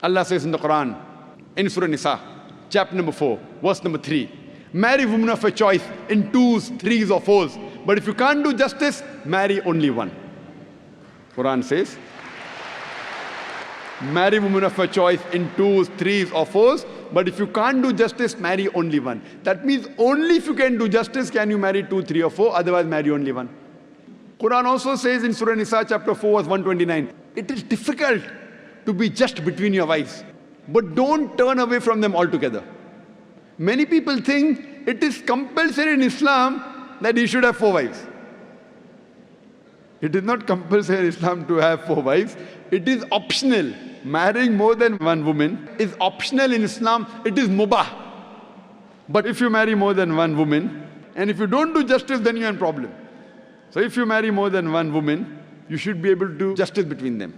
Allah says in the Quran, in Surah Nisa, chapter number 4, verse number 3, marry women of your choice in 2s, 3s or 4s. But if you can't do justice, marry only one. Quran says, marry women of your choice in 2s, 3s or 4s. But if you can't do justice, marry only one. That means only if you can do justice can you marry 2, 3 or 4. Otherwise, marry only one. Quran also says in Surah Nisa chapter 4 verse 129, it is difficult to be just between your wives. But don't turn away from them altogether. Many people think it is compulsory in Islam that you should have 4 wives. It is not compulsory in Islam to have 4 wives. It is optional. Marrying more than one woman is optional in Islam. It is mubah. But if you marry more than one woman, and if you don't do justice, then you're in problem. So if you marry more than one woman, you should be able to do justice between them.